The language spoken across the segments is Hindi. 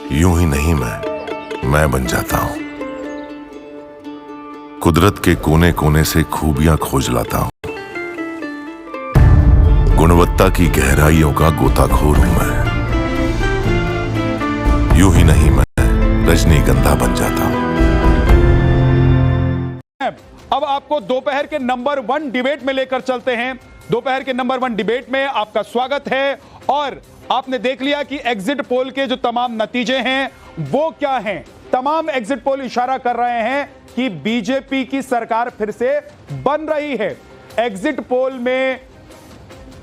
यूं ही नहीं मैं बन जाता हूं। कुदरत के कोने कोने से खूबियां खोज लाता हूं। गुणवत्ता की गहराइयों का गोताखोर हूं मैं। यूं ही नहीं मैं रजनीगंधा बन जाता हूं। अब आपको दोपहर के नंबर 1 डिबेट में लेकर चलते हैं। दोपहर के नंबर 1 डिबेट में आपका स्वागत है। और आपने देख लिया कि एग्जिट पोल के जो तमाम नतीजे हैं वो क्या हैं। तमाम एग्जिट पोल इशारा कर रहे हैं कि बीजेपी की सरकार फिर से बन रही है। एग्जिट पोल में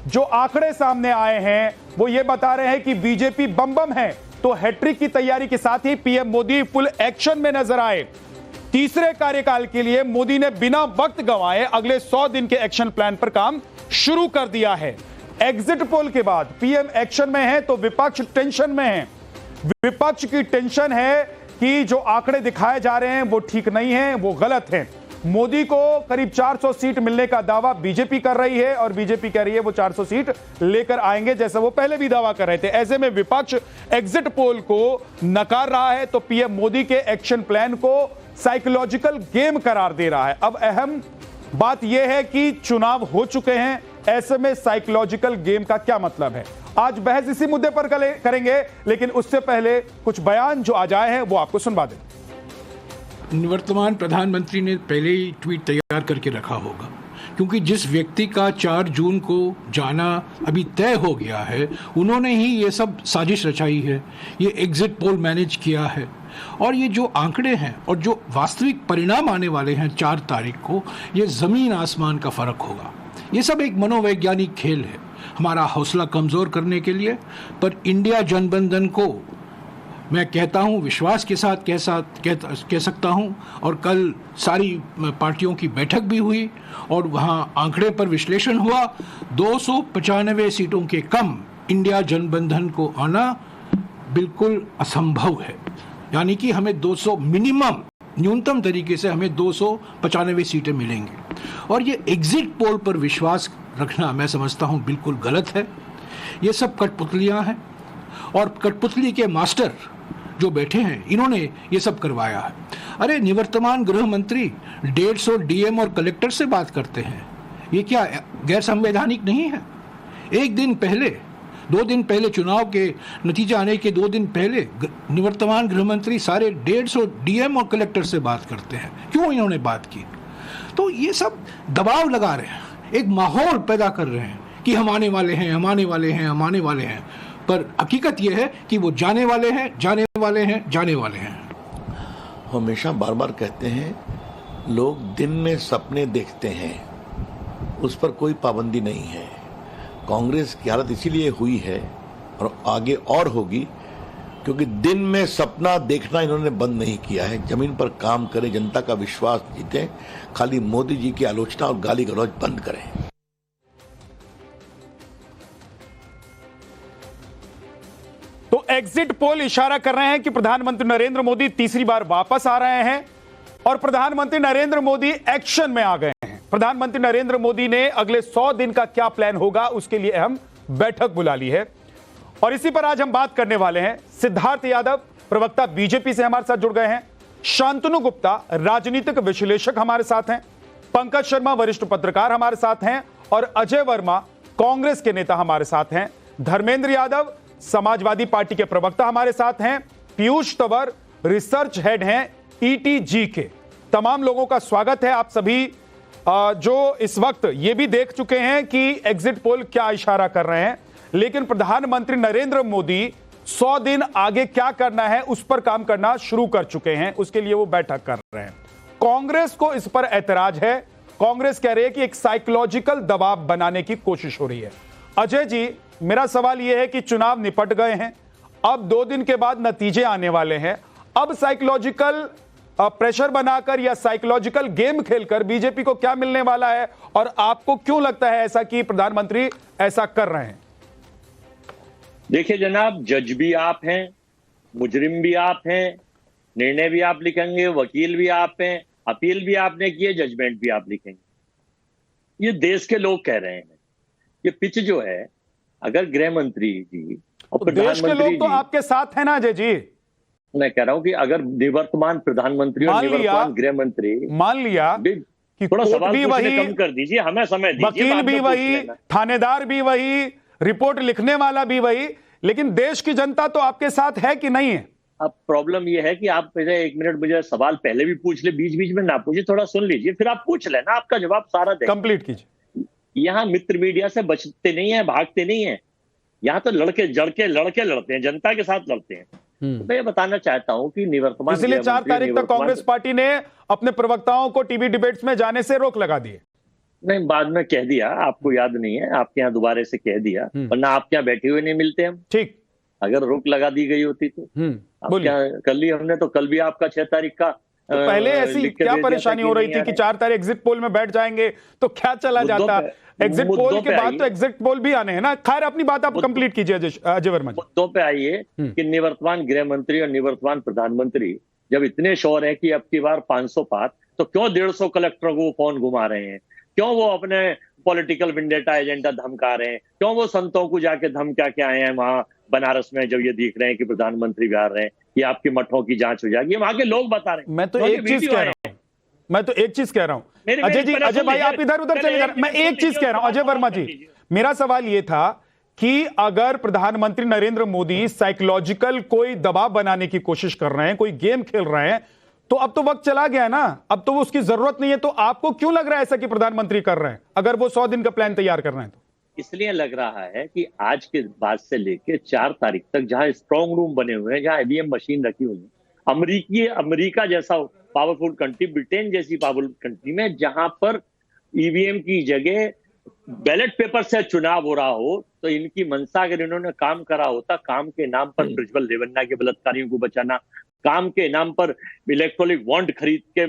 जो आंकड़े सामने आए हैं वो ये बता रहे हैं कि बीजेपी बम बम है। तो हैट्रिक की तैयारी के साथ ही पीएम मोदी फुल एक्शन में नजर आए। तीसरे कार्यकाल के लिए मोदी ने बिना वक्त गंवाए अगले 100 दिन के एक्शन प्लान पर काम शुरू कर दिया है। एग्जिट पोल के बाद पीएम एक्शन में है तो विपक्ष टेंशन में है। विपक्ष की टेंशन है कि जो आंकड़े दिखाए जा रहे हैं वो ठीक नहीं है, वो गलत है। मोदी को करीब 400 सीट मिलने का दावा बीजेपी कर रही है और बीजेपी कह रही है वो 400 सीट लेकर आएंगे, जैसा वो पहले भी दावा कर रहे थे। ऐसे में विपक्ष एग्जिट पोल को नकार रहा है तो पीएम मोदी के एक्शन प्लान को साइकोलॉजिकल गेम करार दे रहा है। अब अहम बात यह है कि चुनाव हो चुके हैं, ऐसे में साइकोलॉजिकल गेम का क्या मतलब है। आज बहस इसी मुद्दे पर करेंगे, लेकिन उससे पहले कुछ बयान जो आज आए हैं वो आपको सुनवा दें। निवर्तमान प्रधानमंत्री ने पहले ही ट्वीट तैयार करके रखा होगा, क्योंकि जिस व्यक्ति का 4 जून को जाना अभी तय हो गया है उन्होंने ही ये सब साजिश रचाई है, ये एग्जिट पोल मैनेज किया है। और ये जो आंकड़े हैं और जो वास्तविक परिणाम आने वाले हैं 4 तारीख को, ये ज़मीन आसमान का फ़र्क होगा। ये सब एक मनोवैज्ञानिक खेल है हमारा हौसला कमज़ोर करने के लिए। पर इंडिया जनबंधन को मैं कहता हूँ विश्वास के साथ कह सकता हूँ। और कल सारी पार्टियों की बैठक भी हुई और वहाँ आंकड़े पर विश्लेषण हुआ। 295 सीटों के कम इंडिया जनबंधन को आना बिल्कुल असंभव है। यानी कि हमें 200 मिनिमम न्यूनतम तरीके से हमें 295 सीटें मिलेंगी। और ये एग्जिट पोल पर विश्वास रखना मैं समझता हूँ बिल्कुल गलत है। ये सब कठपुतलियाँ हैं और कठपुतली के मास्टर जो बैठे हैं इन्होंने ये सब करवाया है। अरे निवर्तमान गृह मंत्री 150 डीएम और कलेक्टर से बात करते हैं, ये क्या गैर संवैधानिक नहीं है? 1 दिन पहले 2 दिन पहले चुनाव के नतीजे आने के 2 दिन पहले निवर्तमान गृह मंत्री सारे 150 डीएम और कलेक्टर से बात करते हैं। क्यों इन्होंने बात की? तो ये सब दबाव लगा रहे हैं, एक माहौल पैदा कर रहे हैं कि हम आने वाले हैं, हम आने वाले हैं, हम आने वाले हैं। पर हकीकत यह है कि वो जाने वाले हैं, जाने वाले हैं, जाने वाले हैं। हमेशा बार बार कहते हैं लोग दिन में सपने देखते हैं, उस पर कोई पाबंदी नहीं है। कांग्रेस की हालत इसीलिए हुई है और आगे और होगी क्योंकि दिन में सपना देखना इन्होंने बंद नहीं किया है। जमीन पर काम करें, जनता का विश्वास जीतें, खाली मोदी जी की आलोचना और गाली गलौज बंद करें। तो एग्जिट पोल इशारा कर रहे हैं कि प्रधानमंत्री नरेंद्र मोदी तीसरी बार वापस आ रहे हैं और प्रधानमंत्री नरेंद्र मोदी एक्शन में आ गए हैं। प्रधानमंत्री नरेंद्र मोदी ने अगले 100 दिन का क्या प्लान होगा उसके लिए अहम बैठक बुला ली है और इसी पर आज हम बात करने वाले हैं। सिद्धार्थ यादव प्रवक्ता बीजेपी से हमारे साथ जुड़ गए हैं, शांतनु गुप्ता राजनीतिक विश्लेषक हमारे साथ हैं, पंकज शर्मा वरिष्ठ पत्रकार हमारे साथ हैं और अजय वर्मा कांग्रेस के नेता हमारे साथ हैं, धर्मेंद्र यादव समाजवादी पार्टी के प्रवक्ता हमारे साथ हैं, पीयूष तंवर रिसर्च हेड हैं ईटीजी के। तमाम लोगों का स्वागत है। आप सभी जो इस वक्त ये भी देख चुके हैं कि एग्जिट पोल क्या इशारा कर रहे हैं, लेकिन प्रधानमंत्री नरेंद्र मोदी 100 दिन आगे क्या करना है उस पर काम करना शुरू कर चुके हैं, उसके लिए वो बैठक कर रहे हैं। कांग्रेस को इस पर ऐतराज है। कांग्रेस कह रही है कि एक साइकोलॉजिकल दबाव बनाने की कोशिश हो रही है। अजय जी, मेरा सवाल यह है कि चुनाव निपट गए हैं, अब 2 दिन के बाद नतीजे आने वाले हैं, अब साइकोलॉजिकल प्रेशर बनाकर या साइकोलॉजिकल गेम खेलकर बीजेपी को क्या मिलने वाला है और आपको क्यों लगता है ऐसा कि प्रधानमंत्री ऐसा कर रहे हैं? देखिए जनाब, जज भी आप हैं, मुजरिम भी आप हैं, निर्णय भी आप लिखेंगे, वकील भी आप हैं, अपील भी आपने की है, जजमेंट भी आप लिखेंगे। ये देश के लोग कह रहे हैं। ये पिच जो है, अगर गृह मंत्री जी और देश के लोग तो आपके साथ है ना अजय जी? मैं कह रहा हूं कि अगर निवर्तमान प्रधानमंत्री और निवर्तमान गृह मंत्री, मान लिया कि थोड़ा कोर्ट सवाल भी पूछने वही, कम कर दीजिए, हमें समय दीजिए, वकील बाद भी में पूछ वही, लेना। थानेदार भी वही, रिपोर्ट लिखने वाला भी वही, लेकिन देश की जनता तो आपके साथ है कि नहीं है? अब प्रॉब्लम यह है कि आप मुझे 1 मिनट मुझे सवाल पहले भी पूछ ले, बीच बीच में ना पूछिए, थोड़ा सुन लीजिए, फिर आप पूछ लेना, आपका जवाब सारा दें। कंप्लीट कीजिए। यहाँ मित्र मीडिया से बचते नहीं है, भागते नहीं है, यहाँ तो लड़के लड़ते हैं, जनता के साथ लड़ते हैं। तो मैं ये बताना चाहता हूं कि निवर्तमान, इसलिए 4 तारीख तक कांग्रेस पार्टी ने अपने प्रवक्ताओं को टीवी डिबेट्स में जाने से रोक लगा दी है। नहीं, बाद में कह दिया, आपको याद नहीं है, आपके यहाँ दोबारा से कह दिया, वरना आपके यहाँ बैठे हुए नहीं मिलते हम। ठीक, अगर रोक लगा दी गई होती तो आपके यहाँ कर ली हमने, तो कल भी आपका 6 तारीख का तो पहले ऐसी क्या परेशानी हो रही थी कि 4 तारीख एग्जिट पोल में बैठ जाएंगे तो क्या चला जाता? एग्जिट पोल के बाद तो एग्जिट पोल भी आने हैं ना। खैर, अपनी बात आप कंप्लीट कीजिए अजय वर्मा जी। मुद्दों पे आइए कि निवर्तमान गृह मंत्री और निवर्तमान प्रधानमंत्री जब इतने श्योर है कि अब की बार 500 पार, तो क्यों 150 कलेक्टरों को वो फोन घुमा रहे हैं? क्यों वो अपने पॉलिटिकल विंडेटा एजेंडा धमका रहे हैं? क्यों वो संतों को जाके धमका के आए हैं वहां बनारस में, जब ये दिख रहे हैं कि प्रधानमंत्री भी आ रहे हैं कि आपके मठों की जांच हो जाएगी? वहां के लोग बता रहे हैं। मैं तो एक चीज कह रहा हूं, अजय जी, अजय भाई आप इधर उधर चले जा रहे हैं। मैं एक चीज कह रहा हूं अजय वर्मा जी, मेरा सवाल यह था कि अगर प्रधानमंत्री नरेंद्र मोदी साइकोलॉजिकल कोई दबाव बनाने की कोशिश कर रहे हैं, कोई गेम खेल रहे हैं, तो अब तो वक्त चला गया ना, अब तो उसकी जरूरत नहीं है। तो आपको क्यों लग रहा है ऐसा कि प्रधानमंत्री कर रहे हैं, अगर वो 100 दिन का प्लान तैयार कर रहे हैं? तो इसलिए लग रहा है कि आज के बाद से लेके 4 तारीख तक जहां स्ट्रांग रूम बने हुए हैं, जहां ईवीएम मशीन रखी हुई है, अमेरिका जैसा पावरफुल कंट्री, ब्रिटेन जैसी पावरफुल कंट्री में जहां पर ईवीएम की जगह बैलेट पेपर से चुनाव हो रहा हो, तो इनकी मंशा अगर इन्होंने काम करा होता, काम के नाम पर प्रज्वल रेवन्ना के बलात्कारियों को बचाना, काम के नाम पर इलेक्ट्रॉनिक बॉन्ड खरीद के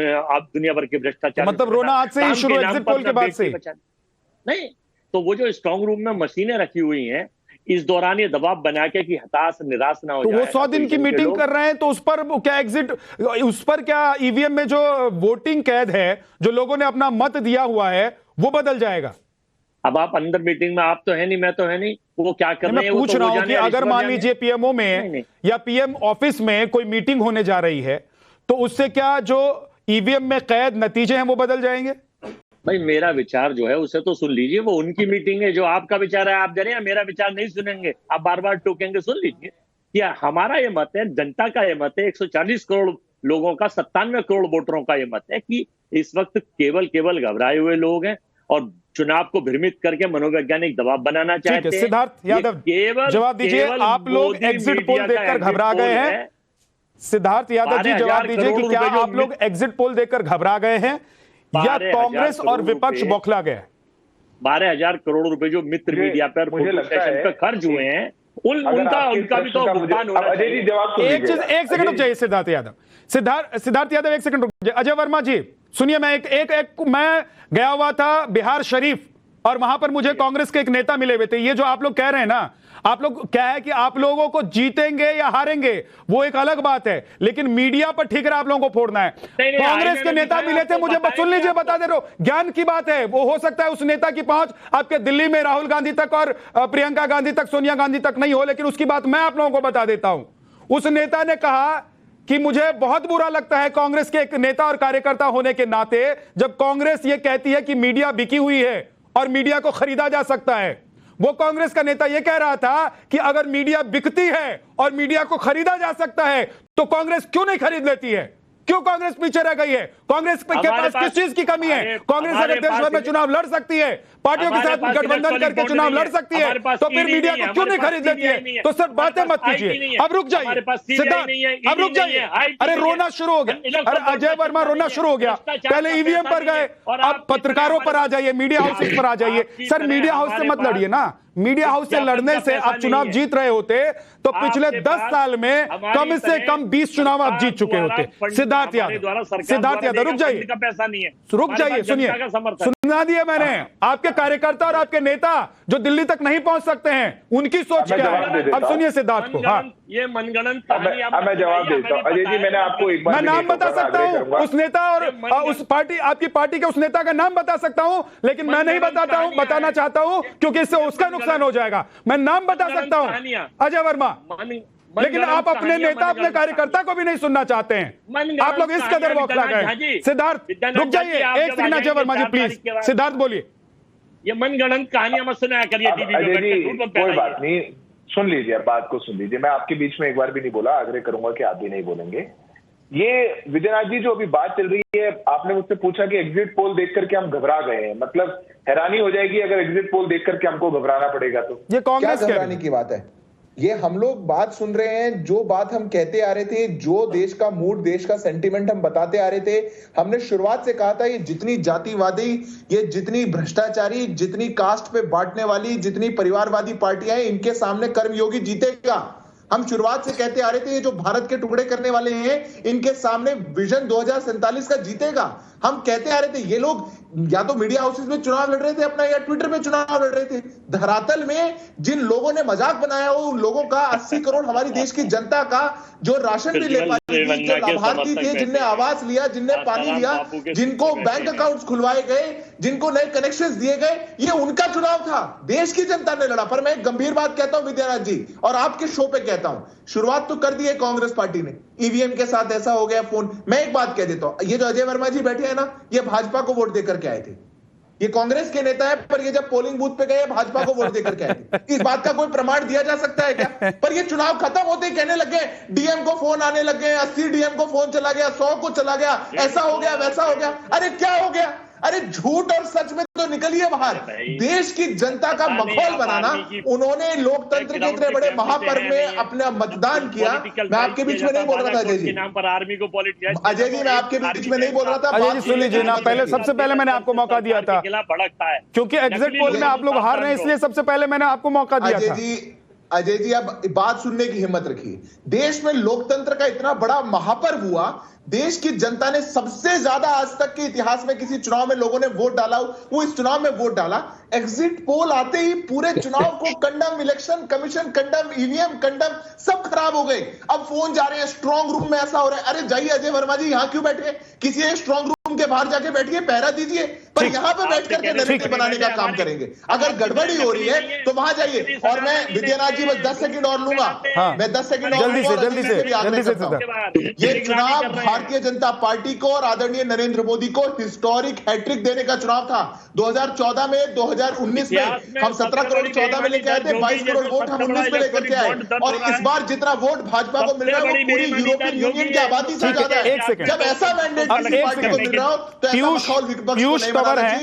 आप दुनिया भर के भ्रष्टाचार, मतलब रोना आज से ही शुरू, एग्जिट पोल के बाद से नहीं, तो वो जो स्ट्रांग रूम में मशीनें रखी हुई हैं, इस दौरान ये दबाव बना के कि हताश निराश ना हो तो जाए, वो 100 दिन की मीटिंग कर रहे हैं, तो उस पर क्या एग्जिट, उस पर क्या ईवीएम में जो वोटिंग कैद है, जो लोगों ने अपना मत दिया हुआ है, वो बदल जाएगा? अब आप अंदर मीटिंग में, आप तो है नहीं, मैं तो है नहीं, वो क्या कर रहे हैं? मैं पूछ रहा हूं कि अगर मान लीजिए पीएमओ में या पीएम ऑफिस में कोई मीटिंग होने जा रही है, तो उससे क्या जो ईवीएम में कैद नतीजे हैं वो बदल जाएंगे? भाई, मेरा विचार जो है उसे तो सुन लीजिए, वो उनकी मीटिंग है, जो आपका विचार है आप दे रहे हैं, मेरा विचार नहीं सुनेंगे, आप बार बार टोकेंगे। सुन लीजिए कि हमारा ये मत है, जनता का ये मत है, 140 करोड़ लोगों का, 97 करोड़ वोटरों का ये मत है कि इस वक्त केवल घबराए हुए लोग हैं और चुनाव को भ्रमित करके मनोवैज्ञानिक दबाव बनाना चाहते हैं। सिद्धार्थ यादव जवाब दीजिए, आप लोग एग्जिट पोल देखकर घबरा गए हैं? सिद्धार्थ यादव जी जवाब दीजिए कि क्या आप लोग एग्जिट पोल देखकर घबरा गए हैं या कांग्रेस और विपक्ष बौखला गया? 12,000 करोड़ रुपए जो मित्र मीडिया पर खर्च हुए हैं, उनका भी तो भुगतान होना चाहिए। एक सेकंड रुक जाइए सिद्धार्थ यादव, सिद्धार्थ यादव एक सेकंड रुक जाइए। अजय वर्मा जी सुनिए, मैं मैं गया हुआ था बिहार शरीफ और वहां पर मुझे कांग्रेस के एक नेता मिले हुए थे। ये जो आप लोग कह रहे हैं ना, आप लोग क्या है कि आप लोगों को जीतेंगे या हारेंगे वो एक अलग बात है, लेकिन मीडिया पर ठीक है आप लोगों को फोड़ना है। कांग्रेस के नेता मिले थे मुझे, सुन लीजिए, बता दे रहा हूं, ज्ञान की बात है। वो हो सकता है उस नेता की पहुंच आपके दिल्ली में राहुल गांधी तक और प्रियंका गांधी तक, सोनिया गांधी तक नहीं हो, लेकिन उसकी बात मैं आप लोगों को बता देता हूं। उस नेता ने कहा कि मुझे बहुत बुरा लगता है कांग्रेस के एक नेता और कार्यकर्ता होने के नाते, जब कांग्रेस ये कहती है कि मीडिया बिकी हुई है और मीडिया को खरीदा जा सकता है। वो कांग्रेस का नेता यह कह रहा था कि अगर मीडिया बिकती है और मीडिया को खरीदा जा सकता है तो कांग्रेस क्यों नहीं खरीद लेती है? क्यों कांग्रेस पीछे रह गई है? कांग्रेस के पास किस चीज की कमी है? कांग्रेस अगर देश भर में चुनाव लड़ सकती है, पार्टियों के साथ गठबंधन करके चुनाव लड़ सकती है, तो फिर मीडिया को क्यों नहीं खरीद लेती है? तो सर बातें मत कीजिए, अब रुक जाइए सिद्धार्थ, अब रुक जाइए। अरे रोना शुरू हो गया, अरे अजय वर्मा रोना शुरू हो गया। पहले ईवीएम पर गए, अब पत्रकारों पर आ जाइए, मीडिया हाउसेस पर आ जाइए। सर मीडिया हाउस से मत लड़िए ना, मीडिया हाउस से लड़ने से आप चुनाव जीत रहे होते तो पिछले 10 साल में कम से कम 20 चुनाव आप जीत चुके होते। सिद्धार्थ यादव रुक जाइए, पैसा नहीं है, रुक जाइए, सुनिए, सुना दिया मैंने। आपके कार्यकर्ता और आपके नेता जो दिल्ली तक नहीं पहुंच सकते हैं, उनकी सोच क्या है? अब सुनिए सिद्धार्थ को। हाँ, ये मनगणन, मैं जवाब देता हूं। अजय जी, मैंने आपको एक बार मैं नाम बता सकता हूं उस नेता और उस पार्टी, आपकी पार्टी के उस नेता का नाम बता सकता हूं, लेकिन मैं नहीं बताता हूं, बताना चाहता हूं क्योंकि इससे उसका नुकसान हो जाएगा। मैं नाम बता सकता हूं, अजय वर्मा, लेकिन आप अपने नेता अपने कार्यकर्ता को भी नहीं सुनना चाहते हैं। आप लोग इस कदर बौखला गए। सिद्धार्थ रुक जाइए, एक सेकंड अजय वर्मा जी प्लीज। सिद्धार्थ बोलिए। ये मनगढ़ंत कहानियां मत सुनाया करिए टीवी पे। कोई बात नहीं, सुन लीजिए, बात को सुन लीजिए। मैं आपके बीच में एक बार भी नहीं बोला, आग्रह करूंगा कि आप भी नहीं बोलेंगे। ये विजयनाथ जी जो अभी बात चल रही है, आपने मुझसे पूछा कि एग्जिट पोल देख करके हम घबरा गए हैं। मतलब हैरानी हो जाएगी अगर एग्जिट पोल देख करके हमको घबराना पड़ेगा तो। ये कांग्रेस क्या घबराने की बात है? ये हम लोग बात सुन रहे हैं, जो बात हम कहते आ रहे थे, जो देश का मूड, देश का सेंटीमेंट हम बताते आ रहे थे। हमने शुरुआत से कहा था ये जितनी जातिवादी, ये जितनी भ्रष्टाचारी, जितनी कास्ट पे बांटने वाली, जितनी परिवारवादी पार्टियां हैं, इनके सामने कर्मयोगी जीतेगा। हम शुरुआत से कहते आ रहे थे ये जो भारत के टुकड़े करने वाले हैं, इनके सामने विजन 2047 का जीतेगा। हम कहते आ रहे थे ये लोग या तो मीडिया हाउसेस में चुनाव लड़ रहे थे अपना, या ट्विटर में चुनाव लड़ रहे थे। धरातल में जिन लोगों ने मजाक बनाया हो, उन लोगों का 80 करोड़ हमारी देश की जनता का जो राशन भी ले पाई थी, जो लाभार्थी थे, जिनने आवास लिया, जिनने पानी लिया, जिनको बैंक अकाउंट्स खुलवाए गए, जिनको नए कनेक्शंस दिए गए, ये उनका चुनाव था। देश की जनता ने लड़ा। पर मैं एक गंभीर बात कहता हूं विद्यानाथ जी, और आपके शो पे कहता हूं, शुरुआत तो कर दी है कांग्रेस पार्टी ने, ईवीएम के साथ ऐसा हो गया फोन। मैं एक बात कह देता हूं, ये जो अजय वर्मा जी बैठे हैं ना, ये भाजपा को वोट देकर के आए थे। ये कांग्रेस के नेता है, पर ये जब पोलिंग बूथ पे गए भाजपा को वोट देकर के आए थे। इस बात का कोई प्रमाण दिया जा सकता है क्या? पर ये चुनाव खत्म होते ही कहने लगे, डीएम को फोन आने लगे, 80 डीएम को फोन चला गया, 100 को चला गया, ऐसा हो गया, वैसा हो गया। अरे क्या हो गया? अरे झूठ और सच में तो निकलिए बाहर। देश की जनता का मखौल बनाना, उन्होंने लोकतंत्र के इतने बड़े महापर्व में अपना मतदान किया। मैं आपके बीच में नहीं बोल रहा था अजय जी, नाम पर आर्मी को पॉलिटिक्स। अजय जी मैं आपके बीच में नहीं बोल रहा था। अजय जी सुन लीजिए ना, पहले सबसे पहले मैंने आपको मौका दिया था, क्योंकि एग्जिट पोल में आप लोग हार रहे हैं, इसलिए सबसे पहले मैंने आपको मौका दिया था। अजय जी अब बात सुनने की हिम्मत रखिए। देश में लोकतंत्र का इतना बड़ा महापर्व हुआ, देश की जनता ने सबसे ज्यादा आज तक के इतिहास में किसी चुनाव में लोगों ने वोट डाला, वो इस चुनाव में वोट डाला। एग्जिट पोल आते ही पूरे चुनाव को condemn, Election Commission condemn, EVM condemn, सब खराब हो गए। अब फोन जा रहे हैं, स्ट्रांग रूम में ऐसा हो रहा है। अरे जाइए अजय वर्मा जी, यहां क्यों बैठे? किसी एक स्ट्रांग रूम के बाहर जाके बैठिए, पहरा दीजिए, पर यहां पे बैठ करके नैरेटिव बनाने का काम करेंगे। अगर गड़बड़ी हो रही है तो वहां जाइए। और मैं विद्यानाथ जी बस 10 सेकंड और लूंगा, मैं 10 सेकंड और जल्दी से ये चुनाव भारतीय जनता पार्टी को और आदरणीय नरेंद्र मोदी को हिस्टोरिक हैट्रिक देने का चुनाव था। 2014 में, 2019 में हम 17 करोड़ 14 में लेके आए थे, 22 करोड़ वोट हम 19 में लेकर के आए। और इस बार जितना वोट भाजपा को मिल रहा है वो पूरी यूरोपियन यूनियन की आबादी से ज्यादा है। जब ऐसा मैंडेट किसी पार्टी को मिल रहा हो तो पीयूष तंवर हैं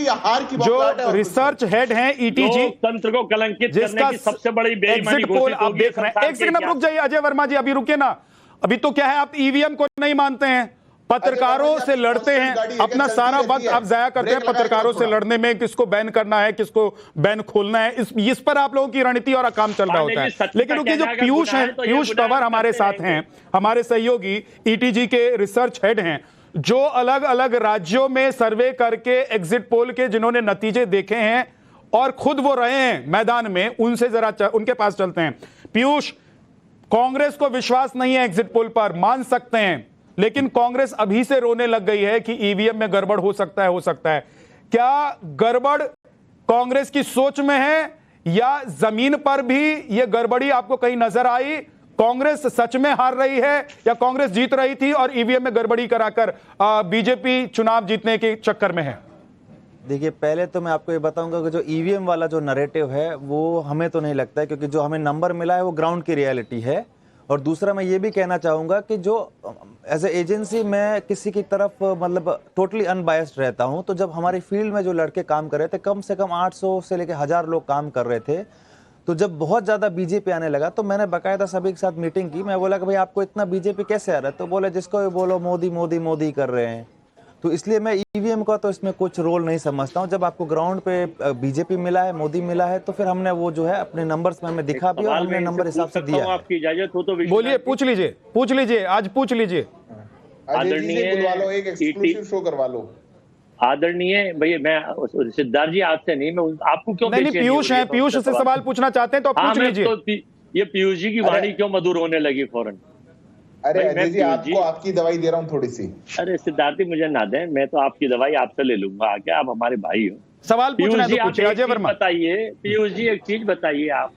जो रिसर्च हेड हैं ईटीजी, तंत्र को कलंकित करने की सबसे बड़ी बेईमानी पोल आप देख रहे हैं। एक सेकंड आप रुक जाइए अजय वर्मा जी, अभी रुकिए ना। अभी तो क्या है, आप ईवीएम को नहीं मानते हैं, पत्रकारों से लड़ते हैं, अपना सारा वक्त आप जाया करते हैं पत्रकारों से लड़ने में, किसको बैन करना है, किसको बैन खोलना है, इस पर आप लोगों की रणनीति और काम चल रहा होता है। लेकिन रुकिए, जो पीयूष हैं, पीयूष तंवर हमारे साथ हैं, हमारे सहयोगी ईटीजी के रिसर्च हेड हैं, जो अलग अलग राज्यों में सर्वे करके एग्जिट पोल के जिन्होंने नतीजे देखे हैं और खुद वो रहे हैं मैदान में, उनसे जरा उनके पास चलते हैं। पीयूष, कांग्रेस को विश्वास नहीं है एग्जिट पोल पर, मान सकते हैं, लेकिन कांग्रेस अभी से रोने लग गई है कि ईवीएम में गड़बड़ हो सकता है। क्या गड़बड़ कांग्रेस की सोच में है या जमीन पर भी यह गड़बड़ी आपको कहीं नजर आई? कांग्रेस सच में हार रही है या कांग्रेस जीत रही थी और ईवीएम में गड़बड़ी कराकर बीजेपी चुनाव जीतने के चक्कर में है? देखिए, पहले तो मैं आपको ये बताऊंगा कि जो ईवीएम वाला जो नैरेटिव है वो हमें तो नहीं लगता है, क्योंकि जो हमें नंबर मिला है वो ग्राउंड की रियलिटी है। और दूसरा मैं ये भी कहना चाहूँगा कि जो एज ए एजेंसी मैं किसी की तरफ मतलब टोटली अनबायस्ड रहता हूँ। तो जब हमारी फील्ड में जो लड़के काम कर रहे थे, कम से कम 800 से लेकर 1000 लोग काम कर रहे थे। तो जब बहुत ज़्यादा बीजेपी आने लगा तो मैंने बाकायदा सभी के साथ मीटिंग की। मैं बोला कि भाई आपको इतना बीजेपी कैसे आ रहा है? तो बोले जिसको भी बोलो मोदी मोदी मोदी कर रहे हैं। तो इसलिए मैं ईवीएम का तो इसमें कुछ रोल नहीं समझता हूँ। जब आपको ग्राउंड पे बीजेपी मिला है, मोदी मिला है, तो फिर हमने वो जो है अपने नंबर्स में हमें दिखा भी और हमने नंबर हिसाब से दिया। आपकी इजाजत हो तो बोलिए, पूछ लीजिए, आज पूछ लीजिए। बुलवा लो, एक एक्सक्लूसिव शो करवा लो। आदरणीय भैया, मैं सिद्धार्थ जी आपसे नहीं, मैं आपको क्यों? नहीं, पीयूष हैं, पीयूष से सवाल पूछना चाहते हैं तो आप पूछ लीजिए। तो ये पीयूष जी की वाणी क्यों मधुर होने लगी फौरन? अरे अजय जी, आपको आपकी दवाई दे रहा हूँ थोड़ी सी। अरे सिद्धार्थी मुझे ना दें, मैं तो आपकी दवाई आपसे ले लूंगा आके, आप हमारे भाई हो। सवाल पूछना है तो पूछिए अजय वर्मा। बताइए पीयूष जी, एक चीज बताइए, आप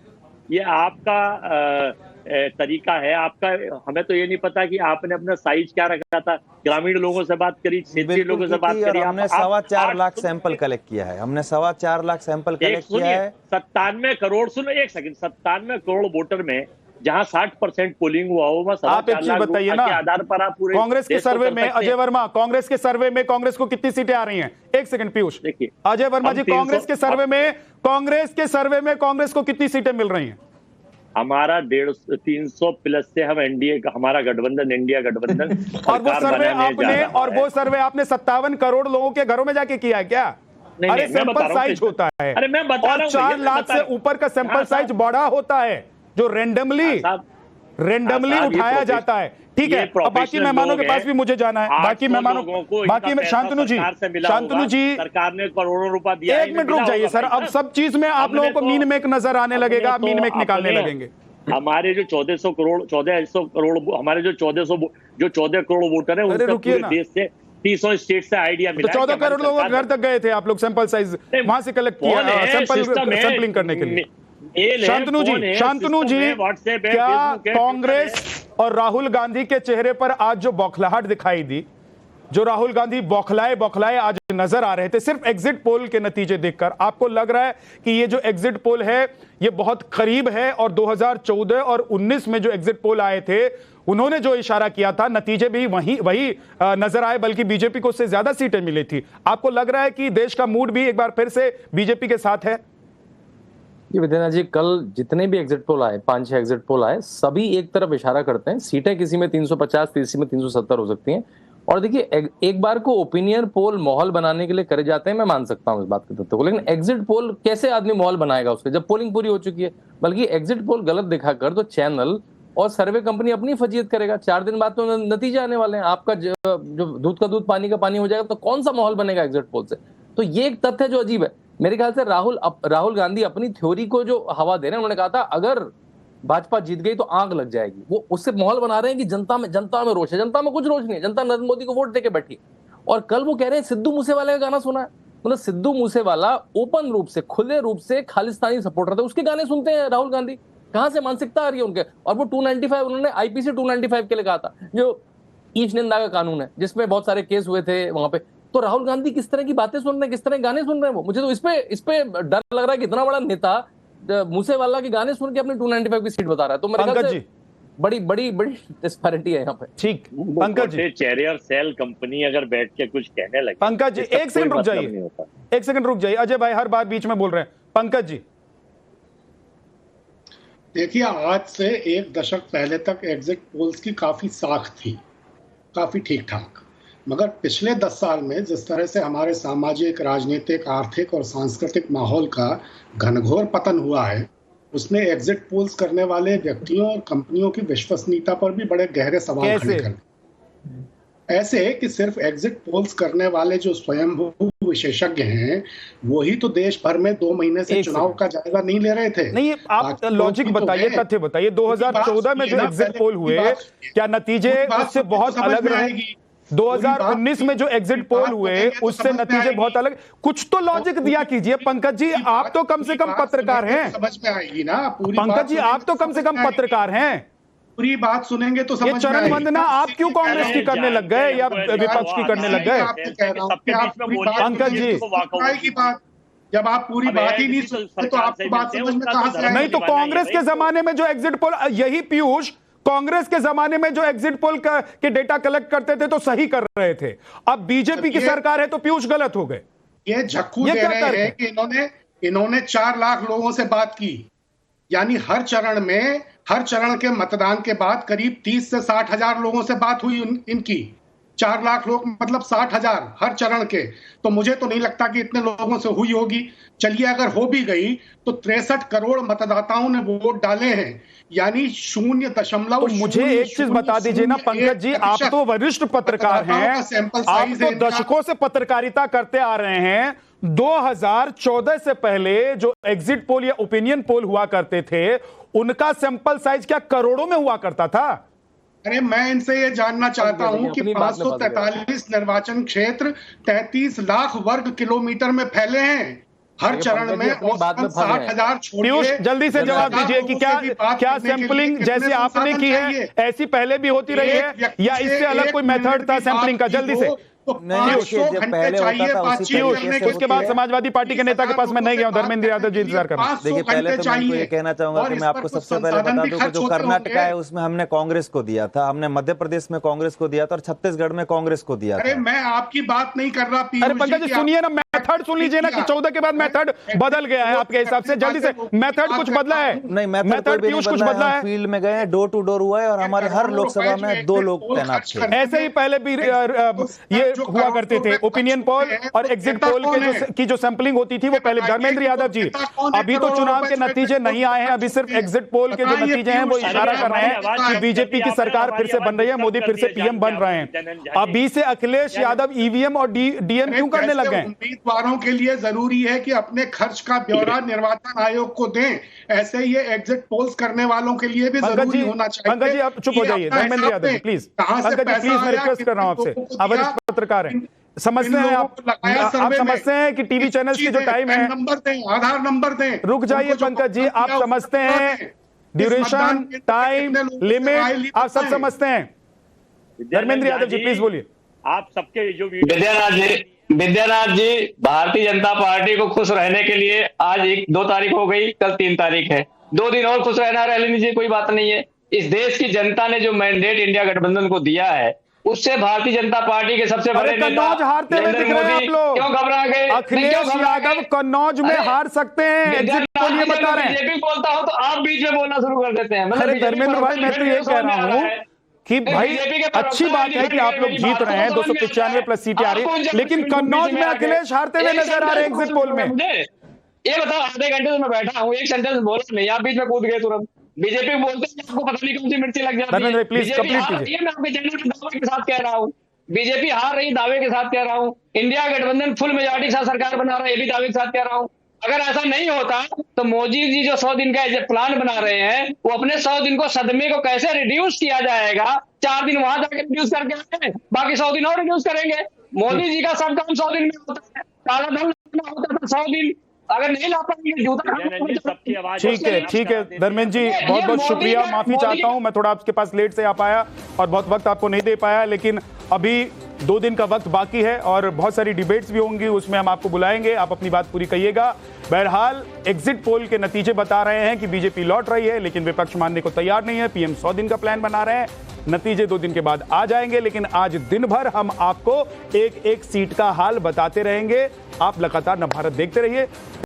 ये आपका तरीका है आपका। हमें तो ये नहीं पता कि आपने अपना साइज क्या रखा था। ग्रामीण लोगों से बात करी, क्षेत्रीय लोगों से बात करी। हमने 4.25 लाख सैंपल कलेक्ट किया है। हमने 4.25 लाख सैंपल कलेक्ट किया है। 97 करोड़, सुनो एक सेकंड, 97 करोड़ वोटर में जहां 60% पोलिंग हुआ हो, वह आप एक चीज बताइए ना, आधार पर आप पूरे कांग्रेस के सर्वे में, अजय वर्मा, कांग्रेस के सर्वे में कांग्रेस को कितनी सीटें आ रही हैं? एक सेकंड पीयूष, देखिए अजय वर्मा जी, कांग्रेस के सर्वे में कांग्रेस को कितनी सीटें मिल रही हैं? हमारा 300 प्लस से हम एनडीए का, हमारा गठबंधन, इंडिया गठबंधन और वो सर्वे आपने 57 करोड़ लोगों के घरों में जाके किया है क्या? अरे सैंपल साइज होता है, अरे मैं बता रहा हूं, 4 लाख से ऊपर का सैंपल साइज बड़ा होता है जो रेंडमली उठाया जाता है। ठीक है, अब बाकी मेहमानों के पास भी मुझे जाना है। बाकी मेहमानों शांतनु जी सरकार ने करोड़ों रुपया दिया। एक मिनट रुक जाइए सर, अब सब चीज में आप लोगों को मीन मेक नजर आने लगेगा, आप मीन मेक निकालने लगेंगे। हमारे जो 1400 करोड़ हमारे जो 14 करोड़ वोटर है, उनसे पूरे देश से 300 स्टेट से आइडिया मिला। 14 करोड़ लोगों के घर तक गए थे आप लोग सैंपल साइज वहां से कलेक्ट किया, सैंपलिंग करने के लिए। शांतनु जी, क्या कांग्रेस और राहुल गांधी के चेहरे पर आज जो बौखलाहट दिखाई दी, जो राहुल गांधी बौखलाए आज नजर आ रहे थे सिर्फ एग्जिट पोल के नतीजे देखकर, आपको लग रहा है कि ये जो एग्जिट पोल है ये बहुत करीब है और 2014 और 19 में जो एग्जिट पोल आए थे उन्होंने जो इशारा किया था नतीजे भी वही नजर आए, बल्कि बीजेपी को उससे ज्यादा सीटें मिली थी? आपको लग रहा है कि देश का मूड भी एक बार फिर से बीजेपी के साथ है? जी विद्यानाथ जी, कल जितने भी एग्जिट पोल आए, 5-6 एग्जिट पोल आए, सभी एक तरफ इशारा करते हैं, सीटें किसी में 350, किसी में 370 हो सकती हैं। और देखिए, एक बार को ओपिनियन पोल माहौल बनाने के लिए करे जाते हैं, मैं मान सकता हूं इस बात के तथ्य को, लेकिन एग्जिट पोल कैसे आदमी माहौल बनाएगा उसके, जब पोलिंग पूरी हो चुकी है? बल्कि एग्जिट पोल गलत दिखाकर तो चैनल और सर्वे कंपनी अपनी फजीयत करेगा। 4 दिन बाद तो नतीजे आने वाले हैं, आपका जो दूध का दूध पानी का पानी हो जाएगा, तो कौन सा माहौल बनेगा एग्जिट पोल से? तो ये एक तथ्य जो अजीब है। मेरे ख्याल से राहुल गांधी अपनी थ्योरी को जो हवा दे रहे हैं, उन्होंने कहा था अगर भाजपा जीत गई तो आग लग जाएगी, वो उससे माहौल बना रहे हैं कि जनता में रोष है। जनता में कुछ रोष नहीं है, जनता नरेंद्र मोदी को वोट देके बैठी। और कल वो कह रहे हैं सिद्धू मूसेवाला का गाना सुना है, मतलब सिद्धू मूसेवाला ओपन रूप से, खुले रूप से खालिस्तानी सपोर्टर थे, उसके गाने सुनते हैं राहुल गांधी। कहां से मानसिकता आ रही है उनके? और वो 295 उन्होंने आईपीसी 295 के लिए कहा था, जो ईश निंदा का कानून है, जिसमें बहुत सारे केस हुए थे वहां पे। तो राहुल गांधी किस तरह की बातें सुन रहे हैं, किस तरह के गाने सुन रहे हैं वो? मुझे तो इस पे डर लग रहा है कि इतना बड़ा नेता मूसेवाला के गाने सुन के अपनी 295 की सीट बता रहा है। तो मेरे ख्याल से बड़ी डिस्पैरिटी है यहाँ पे। ठीक, पंकज जी, चेहरे और सेल कंपनी अगर बैठ के कुछ कहने लगे, पंकज जी एक सेकंड रुक जाइए, अजय भाई हर बात बीच में बोल रहे हैं। पंकज जी देखिए, आज से 1 दशक पहले तक एग्जिट पोल्स की काफी साख थी, काफी ठीक ठाक, मगर पिछले 10 साल में जिस तरह से हमारे सामाजिक, राजनीतिक, आर्थिक और सांस्कृतिक माहौल का घनघोर पतन हुआ है, उसने एग्जिट पोल्स करने वाले व्यक्तियों और कंपनियों की विश्वसनीयता पर भी बड़े गहरे सवाल खड़े कर दिए। ऐसे कि सिर्फ एग्जिट पोल्स करने वाले जो स्वयंभू विशेषज्ञ हैं, वही तो देश भर में 2 महीने से चुनाव का जायजा नहीं ले रहे थे। नहीं, आप लॉजिक बताइए, तथ्य बताइए। 2014 में जो एग्जिट पोल हुए, क्या नतीजे उससे बहुत अलग रहे? 2019 में जो एग्जिट पोल हुए उससे नतीजे बहुत अलग। कुछ तो लॉजिक दिया कीजिए पंकज जी, आप तो कम से कम पत्रकार हैं। समझ में आएगी ना पूरी पंकज जी, आप तो कम से कम पत्रकार हैं, पूरी बात सुनेंगे तो समझ में आएगी। ये चरण वंदना आप क्यों कांग्रेस की करने लग गए या विपक्ष की करने लग गए? पंकज जी, जब आप पूरी बात ही नहीं सुनते तो आपकी बात समझ में कहां से आएगी? नहीं तो कांग्रेस के जमाने में जो एग्जिट पोल, यही पीयूष, कांग्रेस के जमाने में जो एग्जिट पोल के डेटा कलेक्ट करते थे तो सही कर रहे थे, अब बीजेपी की सरकार है तो पीयूष गलत हो गए। ये झक्कू दे रहे हैं कि इन्होंने 4 लाख लोगों से बात की, यानी हर चरण के मतदान के बाद करीब 30 से 60 हजार लोगों से बात हुई इनकी। 4 लाख लोग मतलब 60 हजार हर चरण के। तो मुझे तो नहीं लगता कि इतने लोगों से हुई होगी। चलिए अगर हो भी गई तो 63 करोड़ मतदाताओं ने वोट डाले हैं, यानी 0.0। तो मुझे एक चीज बता दीजिए ना पंकज जी, आप तो वरिष्ठ पत्रकार हैं, आप तो दशकों से पत्रकारिता करते आ रहे हैं। 2014 से पहले जो एग्जिट पोल या ओपिनियन पोल हुआ करते थे, उनका सैंपल साइज क्या करोड़ों में हुआ करता था? अरे मैं इनसे ये जानना चाहता हूं कि 543 निर्वाचन क्षेत्र 33 लाख वर्ग किलोमीटर में फैले हैं। हर चरण में औसतन 60,000 पीयूष जल्दी से जवाब दीजिए कि क्या सैंपलिंग जैसे आपने की है ऐसी पहले भी होती रही है या इससे अलग कोई मेथड था सैंपलिंग का? जल्दी से। उसके बाद समाजवादी पार्टी के नेता के पास मैं नहीं गया हूं, धर्मेंद्र यादव जी इंतजार कर रहे हैं। देखिए पहले तो मैं ये कहना चाहूंगा कि मैं आपको सबसे पहले बता दूं कि जो कर्नाटका है उसमें हमने कांग्रेस को दिया था, हमने मध्य प्रदेश में कांग्रेस को दिया था और छत्तीसगढ़ में कांग्रेस को दिया था। अरे मैं आपकी बात नहीं कर रहा। अरे पंकज जी सुनिए ना, मेथड सुन लीजिए ना कि 14 के बाद मेथड बदल गया है आपके हिसाब से। जल्दी से, मेथड कुछ बदला है? नहीं, मेथड पीयूष कुछ बदला है? फील्ड में गए, डोर टू डोर हुआ है और हमारे हर लोकसभा में 2 लोग तैनात थे। ऐसे ही पहले भी ये हुआ करते थे। ओपिनियन पोल और एग्जिट पोल की जो सैंपलिंग होती थी वो पहले। धर्मेंद्र यादव जी, अभी तो चुनाव के नतीजे नहीं आए हैं, अभी सिर्फ एग्जिट पोल के जो नतीजे हैं वो इशारा कर रहे हैं कि बीजेपी की सरकार फिर से बन रही है, मोदी फिर से पीएम बन रहे हैं। अभी से अखिलेश यादव ईवीएम और डीएम क्यों करने लग गए? उम्मीदवारों के लिए जरूरी है कि अपने खर्च का ब्यौरा निर्वाचन आयोग को दें, ऐसे ही एग्जिट पोल्स करने वालों के लिए भी जरूरी होना चाहिए। पंकज जी आप चुप हो जाइए। धर्मेंद्र यादव जी प्लीज, पंकज जी प्लीज मैं रिक्वेस्ट कर रहा हूं आपसे, आप वरिष्ठ पत्रकार हैं, समझते हैं आप समझते हैं कि टीवी चैनल्स की जो टाइम है, नंबर दें, आधार नंबर दें। रुक जाइए पंकज जी, आप समझते हैं ड्यूरेशन, टाइम लिमिट, आप सब समझते हैं। धर्मेंद्र यादव जी प्लीज बोलिए। आप सबके जो विद्यानाथ जी, भारतीय जनता पार्टी को खुश रहने के लिए आज 2 तारीख हो गई, कल 3 तारीख है, 2 दिन और खुश रहना रह लीजिए, कोई बात नहीं है। इस देश की जनता ने जो मैंडेट इंडिया गठबंधन को दिया है उससे भारतीय जनता पार्टी के सबसे बड़े नेता कन्नौज हारते हुए दिख रहे हैं आप लोग, क्यों घबरा गए? अखिलेश यादव कन्नौज में हार सकते हैं, एग्जिट पोल ये बता रहे हैं। बीजेपी बोलता हूं तो आप बीच में बोलना शुरू कर देते हैं। अरे धर्मेंद्र भाई मैं तो ये कह रहा हूँ कि भाई अच्छी बात है कि आप लोग जीत रहे हैं, 295 प्लस सीटें आ रही है, लेकिन कन्नौज में अखिलेश हारते हुए नजर आ रहे हैं एग्जिट पोल में। ये बताओ, आधे घंटे से मैं बैठा हूँ, एक सेंटेंस बोला नहीं, आप बीच में कूद गए तुरंत। बीजेपी बोलते हैं आपको पता नहीं कौन सी मिर्ची लग जाती है। प्लीज कंप्लीट कीजिए। मैं आपके चैनल के दावे के साथ कह रहा हूँ, बीजेपी हार रही दावे के साथ कह रहा हूँ, इंडिया गठबंधन फुल मेजॉरिटी के साथ सरकार बना रहा है, ये भी दावे के साथ कह रहा हूँ। अगर ऐसा नहीं होता तो मोदी जी जो 100 दिन का प्लान बना रहे हैं वो अपने 100 दिन को सदमे को कैसे रिड्यूस किया जाएगा, 4 दिन वहां जाकर रिड्यूस करके आए, बाकी 100 दिन और रिड्यूस करेंगे। मोदी जी का सब काम 100 दिन में होता है, काला धन होता था 100 दिन, अगर नहीं ला पाएंगे जूता। ठीक है धर्मेंद्र जी, बहुत बहुत शुक्रिया, माफी चाहता हूं मैं थोड़ा आपके पास लेट से आ पाया और बहुत वक्त आपको नहीं दे पाया, लेकिन अभी 2 दिन का वक्त बाकी है और बहुत सारी डिबेट्स भी होंगी, उसमें हम आपको बुलाएंगे, आप अपनी बात पूरी कहिएगा। बहरहाल एग्जिट पोल के नतीजे बता रहे हैं कि बीजेपी लौट रही है, लेकिन विपक्ष मानने को तैयार नहीं है। पीएम 100 दिन का प्लान बना रहे हैं, नतीजे 2 दिन के बाद आ जाएंगे, लेकिन आज दिन भर हम आपको एक एक सीट का हाल बताते रहेंगे। आप लगातार नवभारत देखते रहिए।